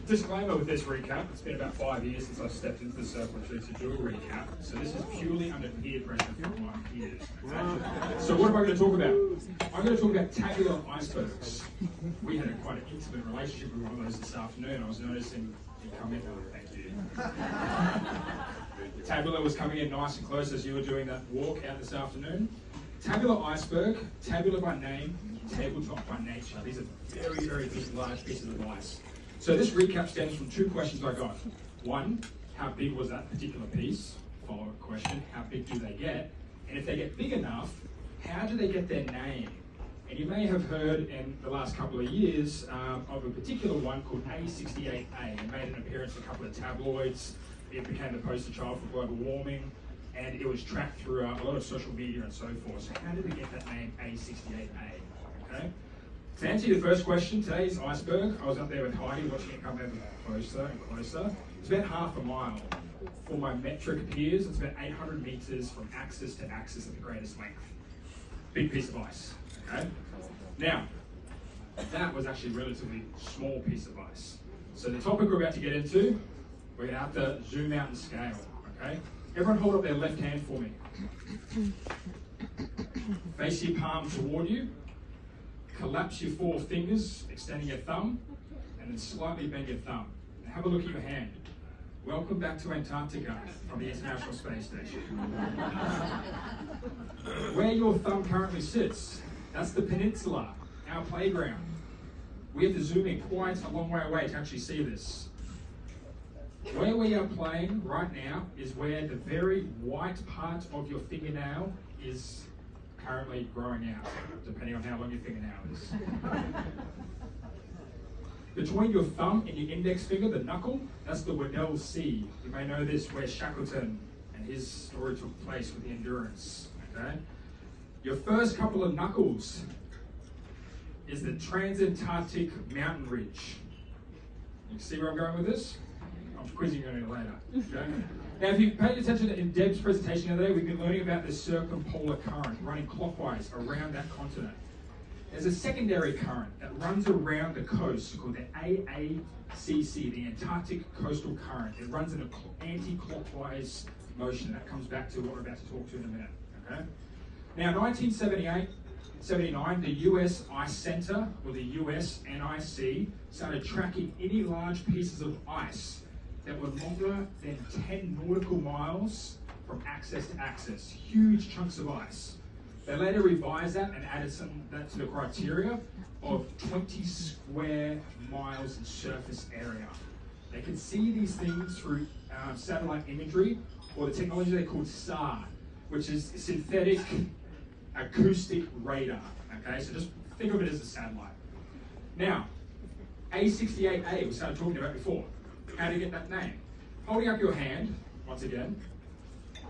Disclaimer with this recap, it's been about 5 years since I stepped into the circle of truth to do a recap, so this is purely under peer pressure from my peers. So what am I going to talk about? I'm going to talk about tabular icebergs. We had quite an intimate relationship with one of those this afternoon. I was noticing you come in, thank you. Tabular was coming in nice and close as you were doing that walk out this afternoon. Tabular iceberg, tabular by name, tabletop by nature. These are very, very big, large pieces of ice. So this recap stems from two questions I got. One, how big was that particular piece? Follow-up question, how big do they get? And if they get big enough, how do they get their name? And you may have heard in the last couple of years of a particular one called A68A. It made an appearance in a couple of tabloids. It became the poster child for global warming, and it was tracked through a lot of social media and so forth. So how did we get that name A68A? Okay. To answer your first question, today's iceberg, I was up there with Heidi watching it come ever closer and closer. It's about half a mile. For my metric peers, it's about 800 meters from axis to axis at the greatest length. Big piece of ice, okay? Now, that was actually a relatively small piece of ice. So the topic we're about to get into, we're going to have to zoom out and scale, okay? Everyone hold up their left hand for me. Face your palm toward you. Collapse your four fingers, extending your thumb, and then slightly bend your thumb. Now have a look at your hand. Welcome back to Antarctica from the International Space Station. Where your thumb currently sits, that's the peninsula, our playground. We have to zoom in quite a long way away to actually see this. Where we are playing right now is where the very white part of your fingernail is currently growing out, depending on how long your fingernail is. Between your thumb and your index finger, the knuckle, that's the Weddell Sea. You may know this, where Shackleton and his story took place with the Endurance. Okay? Your first couple of knuckles is the Transantarctic Mountain Ridge. You see where I'm going with this? I'm quizzing you on it later. Okay? Now, if you paid attention in Deb's presentation the other day, we've been learning about the circumpolar current running clockwise around that continent. There's a secondary current that runs around the coast called the AACC, the Antarctic Coastal Current. It runs in an anti-clockwise motion. That comes back to what we're about to talk to in a minute. Okay? Now, 1979, the US Ice Center, or the US NIC, started tracking any large pieces of ice that were longer than 10 nautical miles from axis to axis. Huge chunks of ice. They later revised that and added that to the criteria of 20 square miles in surface area. They could see these things through satellite imagery, or the technology they called SAR, which is synthetic acoustic radar. Okay, so just think of it as a satellite. Now, A68A, we started talking about before. How to get that name? Holding up your hand, once again,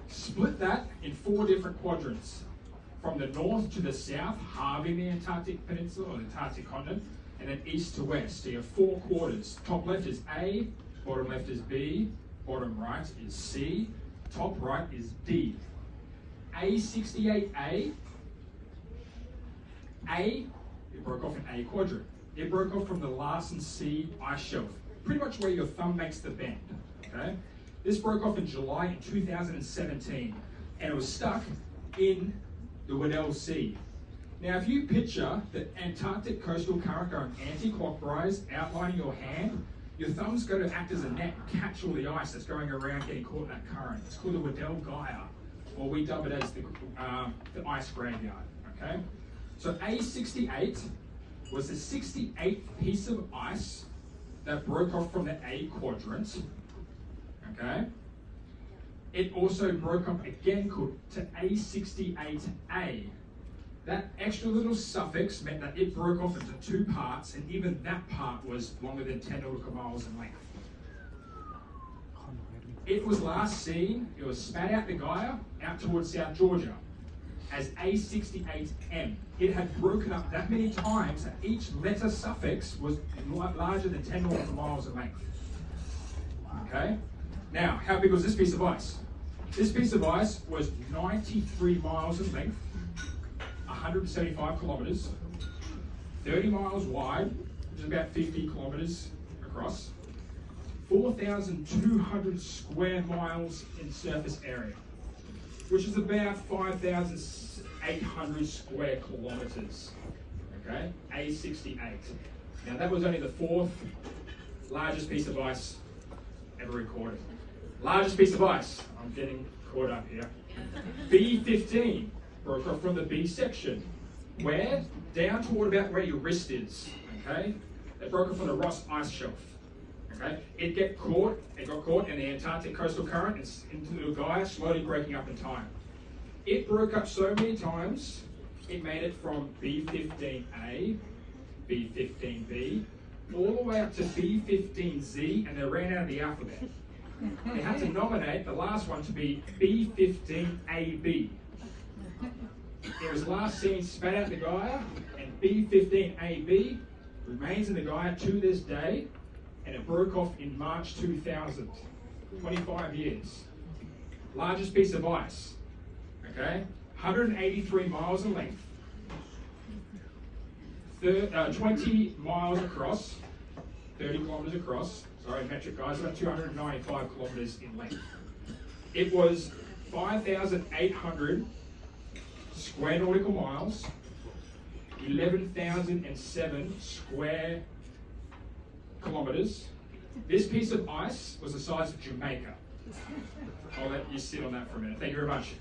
split that in 4 different quadrants. From the north to the south, halving the Antarctic Peninsula, or the Antarctic continent, and then east to west. So you have 4 quarters. Top left is A, bottom left is B, bottom right is C, top right is D. A68A, it broke off in A quadrant. It broke off from the Larsen C ice shelf, pretty much where your thumb makes the bend, okay? This broke off in July in 2017, and it was stuck in the Weddell Sea. Now, if you picture the Antarctic coastal current going anti-clockwise, outlining your hand, your thumb's going to act as a net and catch all the ice that's going around getting caught in that current. It's called the Weddell Gyre, or we dub it as the ice graveyard, okay? So A68 was the 68th piece of ice that broke off from the A quadrant, okay? It also broke up again to A68A. That extra little suffix meant that it broke off into 2 parts, and even that part was longer than 10 nautical miles in length. It was last seen, it was spat out the gyre out towards South Georgia as A68M. It had broken up that many times that each letter suffix was larger than 10 nautical miles in length. Okay? Now, how big was this piece of ice? This piece of ice was 93 miles in length, 175 kilometers, 30 miles wide, which is about 50 kilometers across, 4,200 square miles in surface area, which is about 5,800 square kilometers. Okay, A68. Now that was only the fourth largest piece of ice ever recorded. Largest piece of ice. I'm getting caught up here. B15 broke off from the B section. Where? Down toward about where your wrist is. Okay? It broke off from the Ross Ice Shelf. Okay? It got caught in the Antarctic coastal current and into the Gaia, slowly breaking up in time. It broke up so many times, it made it from B15A, B15B, all the way up to B15Z, and they ran out of the alphabet. They had to nominate the last one to be B15AB. It was last seen spat out the Gaia, and B15AB remains in the Gaia to this day, and it broke off in March 2000. 25 years. Largest piece of ice. Okay? 183 miles in length. 20 miles across. 30 kilometers across. Sorry, metric guys, about 295 kilometers in length. It was 5,800 square nautical miles, 11,007 square kilometers. This piece of ice was the size of Jamaica. I'll let you sit on that for a minute. Thank you very much.